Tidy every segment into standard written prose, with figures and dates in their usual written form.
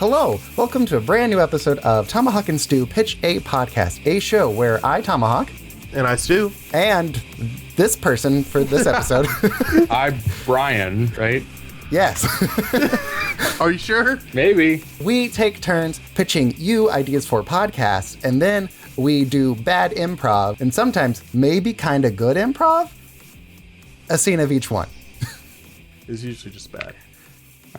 Hello, welcome to a brand new episode of Tomahawk and Stu Pitch, a podcast, a show where I, Tomahawk, and I, Stu, and this person for this episode. I'm Brian, right? Yes. Are you sure? Maybe. We take turns pitching you ideas for podcasts, and then we do bad improv, and sometimes maybe kind of good improv. A scene of each one. It's usually just bad.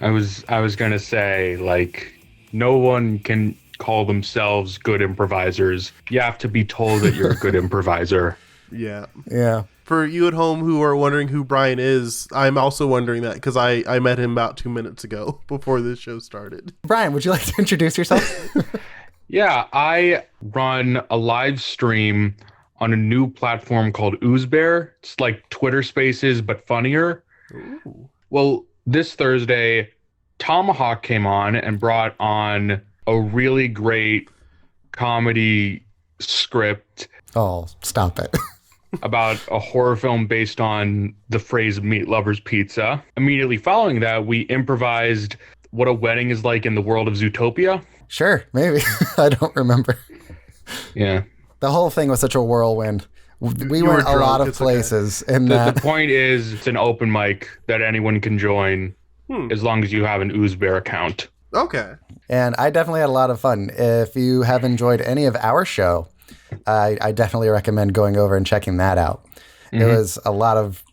I was gonna say, like, no one can call themselves good improvisers. You have to be told that you're a good improviser. Yeah. Yeah. For you at home who are wondering who Brian is, I'm also wondering that because I met him about 2 minutes ago before this show started. Brian, would you like to introduce yourself? Yeah, I run a live stream on a new platform called Oozbear. It's like Twitter Spaces, but funnier. Ooh. Well, this Thursday, Tomahawk came on and brought on a really great comedy script. Oh, stop it. About a horror film based on the phrase meat lover's pizza. Immediately following that, we improvised what a wedding is like in the world of Zootopia. Sure, maybe. I don't remember. Yeah. The whole thing was such a whirlwind. We went a lot of places. Okay. And The point is, it's an open mic that anyone can join as long as you have an Oozbear account. Okay. And I definitely had a lot of fun. If you have enjoyed any of our show, I definitely recommend going over and checking that out. It was a lot of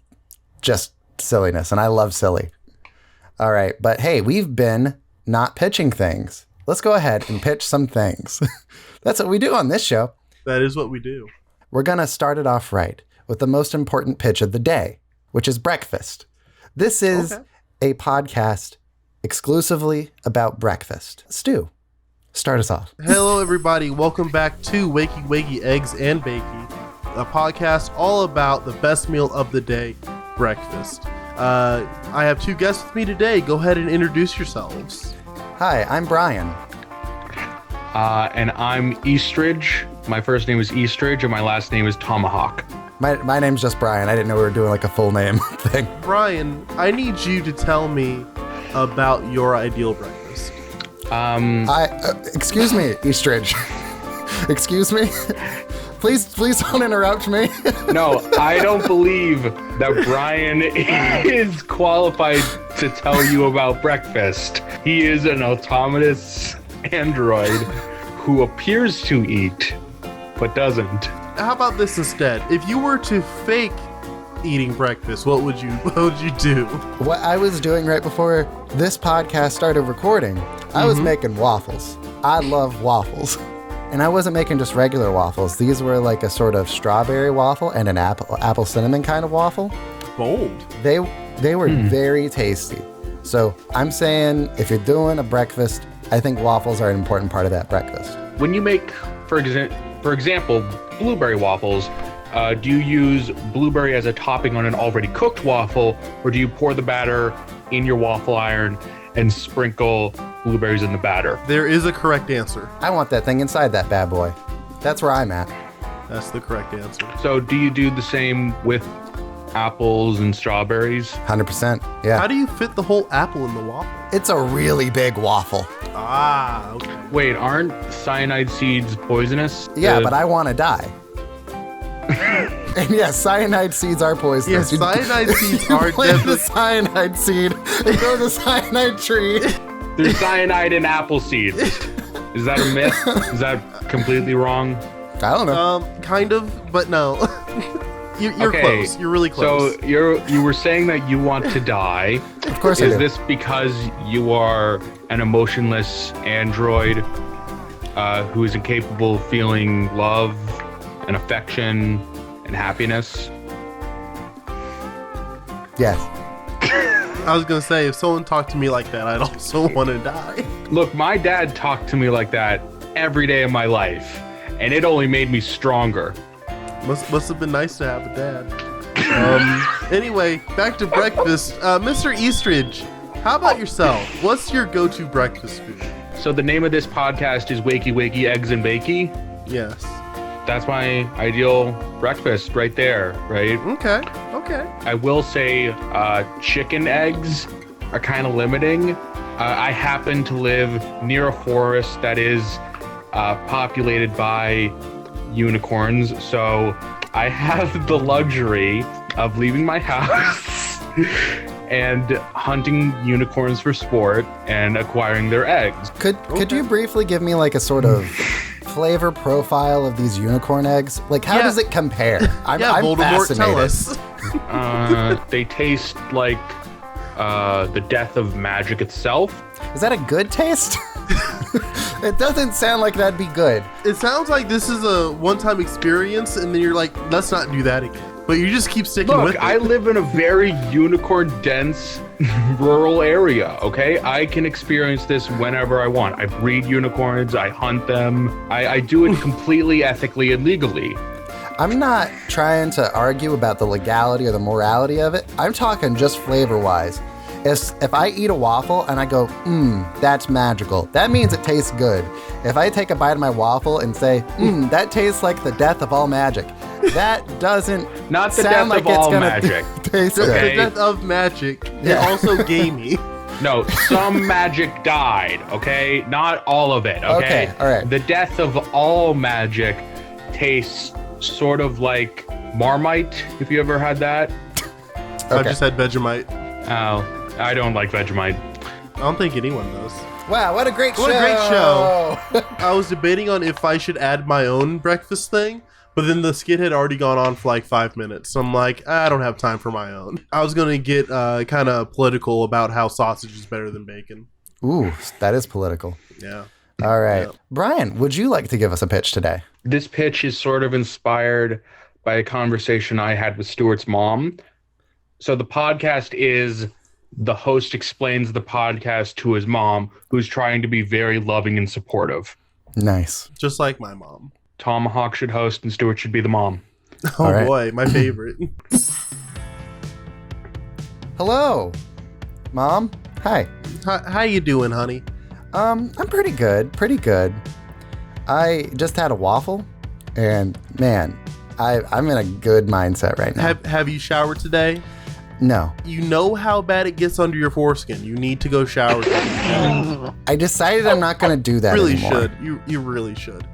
just silliness, and I love silly. All right, but hey, we've been not pitching things. Let's go ahead and pitch some things. That's what we do on this show. That is what we do. We're going to start it off right with the most important pitch of the day, which is breakfast. This is a podcast exclusively about breakfast. Stu, start us off. Hello, everybody. Welcome back to Wakey Wakey Eggs and Bakey, a podcast all about the best meal of the day, breakfast. I have two guests with me today. Go ahead and introduce yourselves. Hi, I'm Brian. And I'm Eastridge. My first name is Eastridge, and my last name is Tomahawk. My name's just Brian. I didn't know we were doing like a full name thing. Brian, I need you to tell me about your ideal breakfast. Excuse me, Eastridge. Excuse me? Please don't interrupt me. No, I don't believe that Brian is qualified to tell you about breakfast. He is an autonomous android who appears to eat, but doesn't. How about this instead? If you were to fake eating breakfast, what would you do? What I was doing right before this podcast started recording, I was making waffles. I love waffles. And I wasn't making just regular waffles. These were like a sort of strawberry waffle and an apple cinnamon kind of waffle. Bold. They were very tasty. So I'm saying if you're doing a breakfast, I think waffles are an important part of that breakfast. When you make, for example, blueberry waffles, do you use blueberry as a topping on an already cooked waffle, or do you pour the batter in your waffle iron and sprinkle blueberries in the batter? There is a correct answer. I want that thing inside that bad boy. That's where I'm at. That's the correct answer. So do you do the same with apples and strawberries? 100%. Yeah. How do you fit the whole apple in the waffle? It's a really big waffle. Ah, okay. Wait, aren't cyanide seeds poisonous? Yeah, but I want to die. And yes, cyanide seeds are poisonous. Yeah, cyanide seeds are plant deadly. the cyanide seed and grow the cyanide tree. There's cyanide in apple seeds. Is that a myth? Is that completely wrong? I don't know. Kind of, but no. You're Okay, close. You're really close. So you were saying that you want to die. Of course I Is do. this because you are an emotionless android who is incapable of feeling love and affection and happiness? Yes. I was going to say, if someone talked to me like that, I'd also want to die. Look, my dad talked to me like that every day of my life, and it only made me stronger. Must have been nice to have a dad. Anyway, back to breakfast. Mr. Eastridge, how about yourself? What's your go-to breakfast food? So the name of this podcast is Wakey Wakey Eggs and Bakey. Yes. That's my ideal breakfast right there, right? Okay. I will say chicken eggs are kind of limiting I happen to live near a forest that is populated by unicorns, so I have the luxury of leaving my house and hunting unicorns for sport and acquiring their eggs. Could you briefly give me like a sort of flavor profile of these unicorn eggs? Like, how does it compare? I'm Voldemort, fascinated. tell us. They taste like the death of magic itself. Is that a good taste? It doesn't sound like that'd be good. It sounds like this is a one-time experience, and then you're like, let's not do that again. But you just keep sticking with it. Look, I live in a very unicorn-dense rural area, okay? I can experience this whenever I want. I breed unicorns, I hunt them. I do it completely ethically and legally. I'm not trying to argue about the legality or the morality of it. I'm talking just flavor-wise. If I eat a waffle and I go, that's magical, that means it tastes good. If I take a bite of my waffle and say, that tastes like the death of all magic, that doesn't Not the sound death like of it's all gonna magic. taste The good. Okay. death of magic. Yeah. And also gamey. No, some magic died, okay? Not all of it, okay? Okay, all right. The death of all magic tastes sort of like Marmite, if you ever had that. I just had Vegemite. Oh, I don't like Vegemite. I don't think anyone does. Wow, what a great show! What a great show. I was debating on if I should add my own breakfast thing, but then the skit had already gone on for like 5 minutes. So I'm like, I don't have time for my own. I was going to get kind of political about how sausage is better than bacon. Ooh, that is political. Yeah. All right. Yeah. Brian, would you like to give us a pitch today? This pitch is sort of inspired by a conversation I had with Stuart's mom. So the podcast is the host explains the podcast to his mom, who's trying to be very loving and supportive. Nice. Just like my mom. Tomahawk should host and Stuart should be the mom. Oh All right. boy, my favorite. Hello, Mom. Hi. How you doing, honey? I'm pretty good. Pretty good. I just had a waffle, and man, I'm in a good mindset right now. Have you showered today? No. You know how bad it gets under your foreskin. You need to go shower. I decided I'm not going to do that really anymore. should. You really should.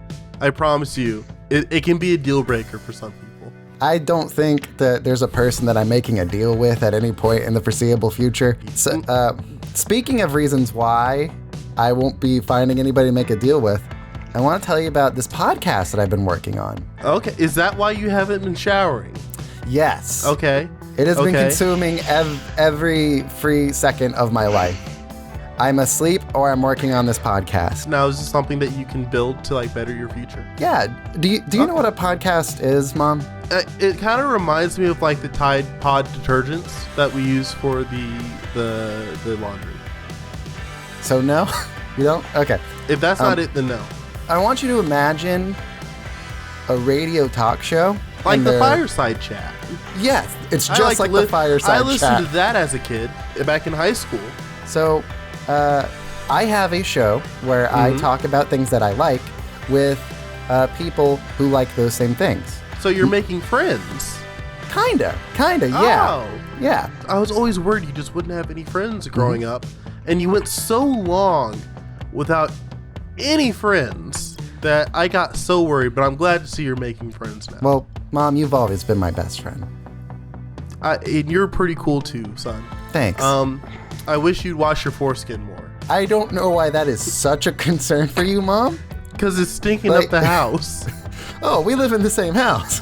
I promise you, it can be a deal breaker for some people. I don't think that there's a person that I'm making a deal with at any point in the foreseeable future. So, speaking of reasons why I won't be finding anybody to make a deal with, I want to tell you about this podcast that I've been working on. Okay, is that why you haven't been showering? Yes. Okay. It has been Okay. consuming every free second of my life. I'm asleep or I'm working on this podcast. Now, is this something that you can build to like better your future? Yeah. Do you know what a podcast is, Mom? It kind of reminds me of like the Tide Pod detergents that we use for the laundry. So no? You don't? Okay. If that's not it, then no. I want you to imagine a radio talk show. Like and the they're- fireside chat. Yes, it's I just like the fireside I listened chat. to that as a kid back in high school. So, I have a show where Mm-hmm. I talk about things that I like with people who like those same things. So you're making friends. Kinda, yeah. Oh. Yeah. I was always worried you just wouldn't have any friends growing Mm-hmm. up, and you went so long without any friends that I got so worried. But I'm glad to see you're making friends now. Well, Mom, you've always been my best friend. And you're pretty cool too, son. Thanks. I wish you'd wash your foreskin more I don't know why that is such a concern for you, Mom. because it's stinking Like- up the house. Oh, we live in the same house.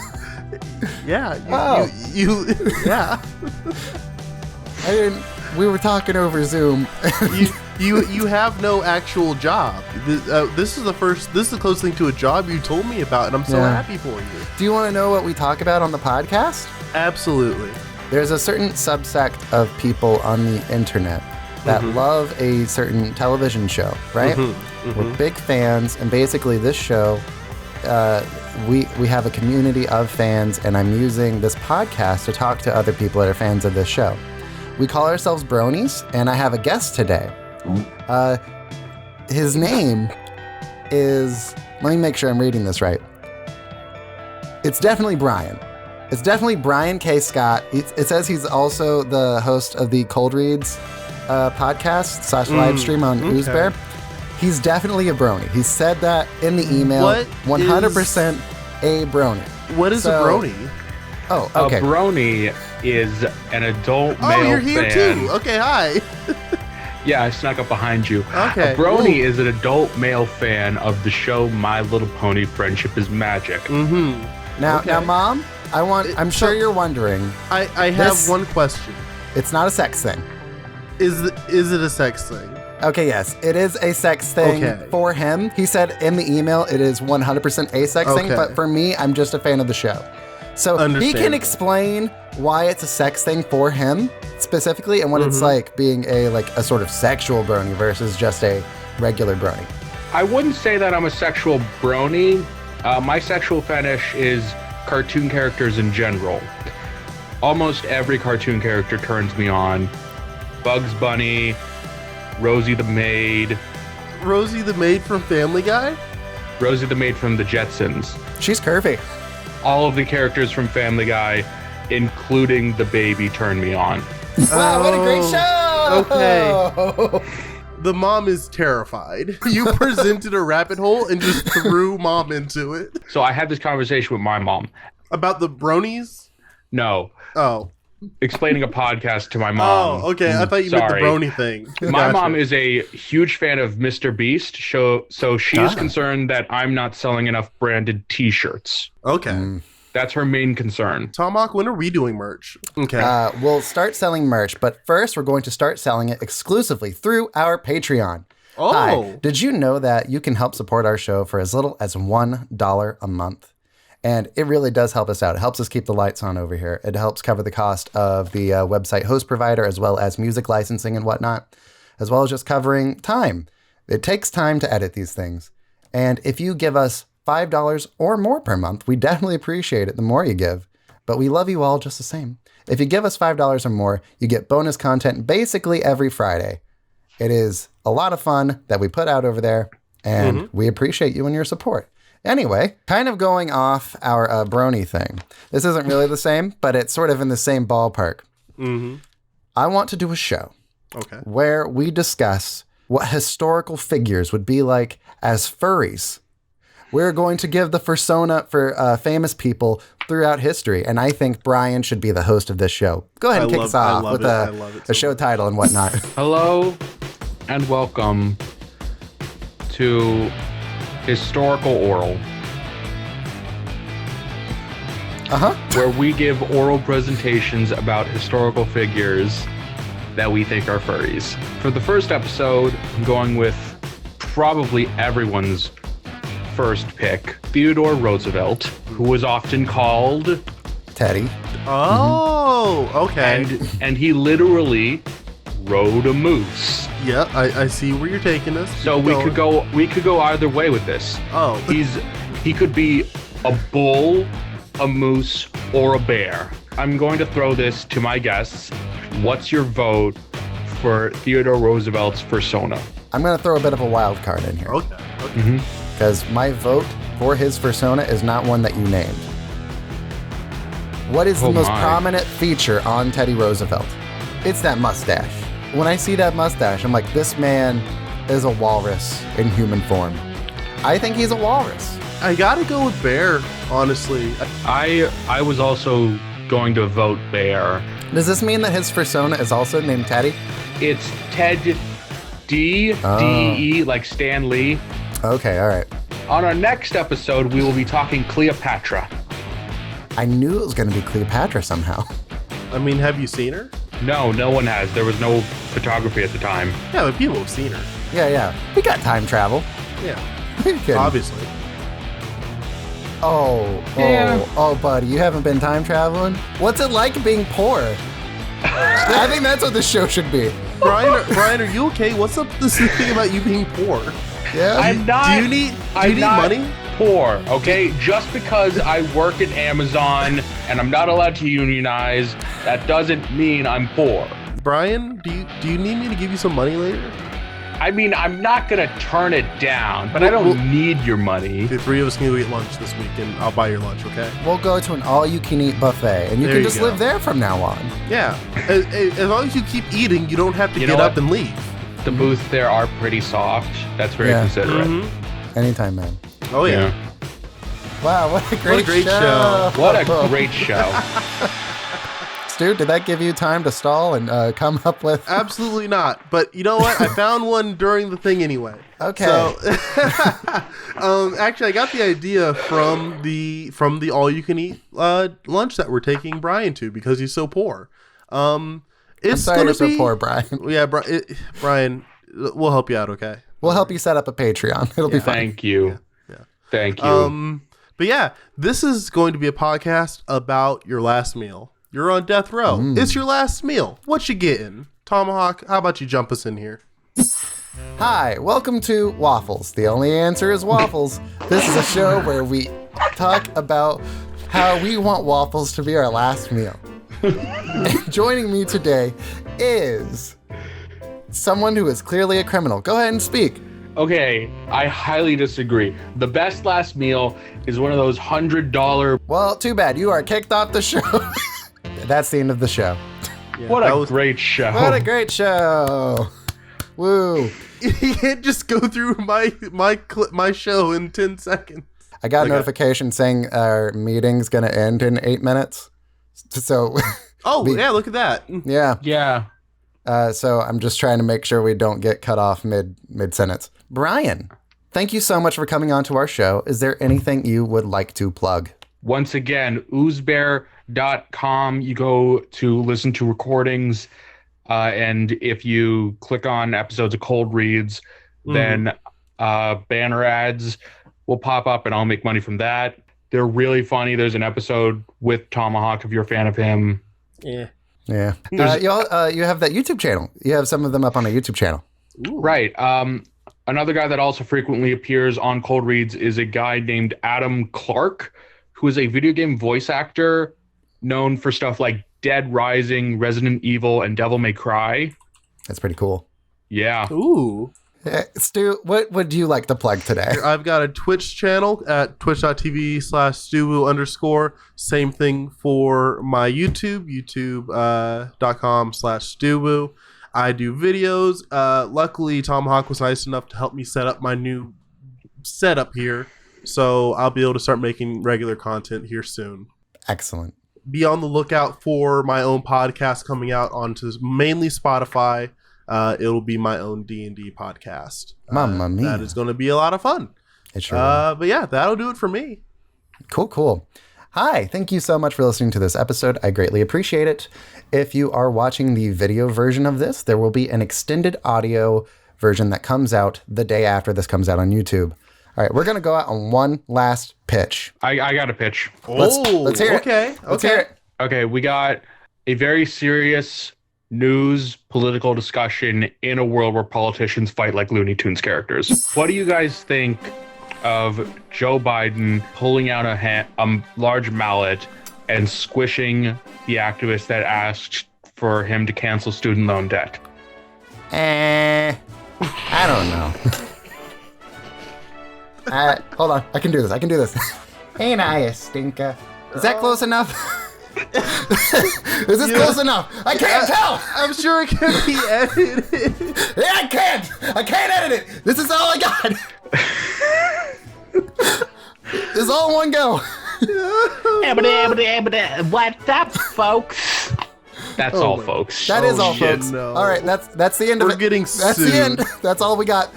Yeah. Oh. You yeah. I didn't. We were talking over Zoom. You have no actual job. This is the closest thing to a job you told me about, and I'm so Yeah. happy for you. Do you want to know what we talk about on the podcast? Absolutely. There's a certain subsect of people on the internet that Mm-hmm. love a certain television show, right? We're big fans, and basically this show, we have a community of fans, and I'm using this podcast to talk to other people that are fans of this show. We call ourselves Bronies, and I have a guest today. His name is, let me make sure I'm reading this right. It's definitely Brian. It's definitely Brian K. Scott. It says he's also the host of the Cold Reads podcast / live stream on Oozbear. He's definitely a brony. He said that in the email. 100% a brony. What is a brony? Oh, okay. A brony is an adult male fan. Oh, you're here too. Okay, hi. Yeah, I snuck up behind you. Okay. A brony is an adult male fan of the show My Little Pony: Friendship is Magic. Mm-hmm. Now, Mom, I'm sure you're wondering. I have one question. It's not a sex thing. Is it a sex thing? Okay, yes, it is a sex thing for him. He said in the email it is 100% a sex thing, but for me, I'm just a fan of the show. So he can explain why it's a sex thing for him specifically and what it's like being a sort of sexual brony versus just a regular brony. I wouldn't say that I'm a sexual brony. My sexual fetish is cartoon characters in general. Almost every cartoon character turns me on. Bugs Bunny, Rosie the Maid. Rosie the Maid from Family Guy? Rosie the Maid from the Jetsons. She's curvy. All of the characters from Family Guy, including the baby, turn me on. Wow, what a great show! Okay. The mom is terrified. You presented a rabbit hole and just threw mom into it. So I had this conversation with my mom. About the bronies? No. Oh. Explaining a podcast to my mom. Oh, okay. I thought you meant the brony thing. My mom is a huge fan of Mr. Beast, so she's concerned that I'm not selling enough branded t-shirts. Okay. That's her main concern. Tomahawk, when are we doing merch? Okay. We'll start selling merch, but first we're going to start selling it exclusively through our Patreon. Oh. Hi, did you know that you can help support our show for as little as $1 a month? And it really does help us out. It helps us keep the lights on over here. It helps cover the cost of the website host provider, as well as music licensing and whatnot, as well as just covering time. It takes time to edit these things. And if you give us $5 or more per month, we definitely appreciate it the more you give. But we love you all just the same. If you give us $5 or more, you get bonus content basically every Friday. It is a lot of fun that we put out over there, and we appreciate you and your support. Anyway, kind of going off our brony thing. This isn't really the same, but it's sort of in the same ballpark. I want to do a show where we discuss what historical figures would be like as furries. We're going to give the persona for famous people throughout history, and I think Brian should be the host of this show. Go ahead and kick us off with a show title and whatnot. Hello, and welcome to Historical Oral. Where we give oral presentations about historical figures that we think are furries. For the first episode, I'm going with probably everyone's first pick, Theodore Roosevelt, who was often called Teddy. Oh, okay. And he literally rode a moose. Yeah, I see where you're taking us. So we could go either way with this. Oh. He could be a bull, a moose, or a bear. I'm going to throw this to my guests. What's your vote for Theodore Roosevelt's persona? I'm going to throw a bit of a wild card in here. Okay. Because my vote for his persona is not one that you named. What is the most prominent feature on Teddy Roosevelt? It's that mustache. When I see that mustache, I'm like, this man is a walrus in human form. I think he's a walrus. I gotta go with bear, honestly. I was also going to vote bear. Does this mean that his persona is also named Teddy? It's Ted D-E, like Stan Lee. Okay, all right. On our next episode, we will be talking Cleopatra. I knew it was going to be Cleopatra somehow. I mean, have you seen her? No one has. There was no photography at the time. Yeah, but people have seen her. Yeah. We got time travel. Yeah. Obviously. Oh, buddy, you haven't been time traveling? What's it like being poor? I think that's what this show should be. Brian, are you okay? What's up this thing about you being poor? Yeah. I'm not. Do you need money? Poor, okay? Just because I work at Amazon and I'm not allowed to unionize, that doesn't mean I'm poor. Brian, do you need me to give you some money later? I mean, I'm not gonna turn it down, but I don't need your money. The three of us can go eat lunch this week, and I'll buy your lunch, okay? We'll go to an all-you-can-eat buffet, and you There can you just go. live there from now on. Yeah. As long as you keep eating, you don't have to You get know up what? and leave. The booths there are pretty soft. That's very Yeah. considerate. Anytime, man. Oh, yeah. Wow, what a great, great show. What a great show. Stu, did that give you time to stall and come up with... Absolutely not. But you know what? I found one during the thing anyway. Okay. So, actually, I got the idea from the all-you-can-eat lunch that we're taking Brian to because he's so poor. It's I'm sorry gonna you're so be- poor, Brian. Yeah, Brian, we'll help you out, okay? We'll help you set up a Patreon. It'll be fine. Thank you. Yeah. Thank you. But yeah, this is going to be a podcast about your last meal. You're on death row. It's your last meal. What you getting? Tomahawk, how about you jump us in here? Hi, welcome to Waffles. The only answer is waffles. This is a show where we talk about how we want waffles to be our last meal. And joining me today is someone who is clearly a criminal. Go ahead and speak. Okay, I highly disagree. The best last meal is one of those $100. Well, too bad. You are kicked off the show. That's the end of the show. Yeah, What that a was- great show. What a great show. Woo. You can't just go through my show in 10 seconds. I got a Okay. notification saying our meeting's going to end in 8 minutes. So, Oh, yeah, look at that. yeah. Yeah. So I'm just trying to make sure we don't get cut off mid-sentence. Brian, thank you so much for coming on to our show. Is there anything you would like to plug? Once again, oozbear.com. You go to listen to recordings. And if you click on episodes of Cold Reads, then banner ads will pop up and I'll make money from that. They're really funny. There's an episode with Tomahawk if you're a fan of him. Yeah. Yeah. You have that YouTube channel. You have some of them up on a YouTube channel. Ooh. Right. Another guy that also frequently appears on Cold Reads is a guy named Adam Clark, who is a video game voice actor known for stuff like Dead Rising, Resident Evil, and Devil May Cry. That's pretty cool. Yeah. Ooh. Stu, what would you like to plug today? I've got a Twitch channel at twitch.tv/Stubu_. Same thing for my YouTube, youtube.com/Stubu. I do videos. Luckily, Tomahawk was nice enough to help me set up my new setup here. So I'll be able to start making regular content here soon. Excellent. Be on the lookout for my own podcast coming out onto mainly Spotify. It'll be my own D&D podcast. Mamma mia. That is going to be a lot of fun. It sure will. But yeah, that'll do it for me. Cool. Hi, thank you so much for listening to this episode. I greatly appreciate it. If you are watching the video version of this, there will be an extended audio version that comes out the day after this comes out on YouTube. All right, we're going to go out on one last pitch. I got a pitch. Let's hear it. Okay. Let's hear it. Okay, we got a very serious news political discussion in a world where politicians fight like Looney Tunes characters. What do you guys think of Joe Biden pulling out a large mallet and squishing the activist that asked for him to cancel student loan debt? I don't know. Hold on. I can do this. Ain't I a stinker? Is that close enough? Is this close enough? I can't tell. I'm sure it can be edited. Yeah, I can't edit it. This is all I got. This is all in one go. What's up, folks? That's all, folks. That is all, shit, folks. no. All right, that's the end of We're it. getting That's sued. the end. That's all we got.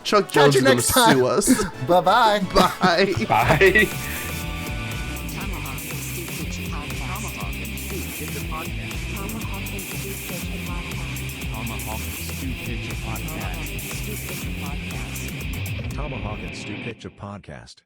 Chuck Catch Jones you is going to next time. sue us. Bye-bye. Bye. Bye. Tomahawk and Stu Pitch a podcast.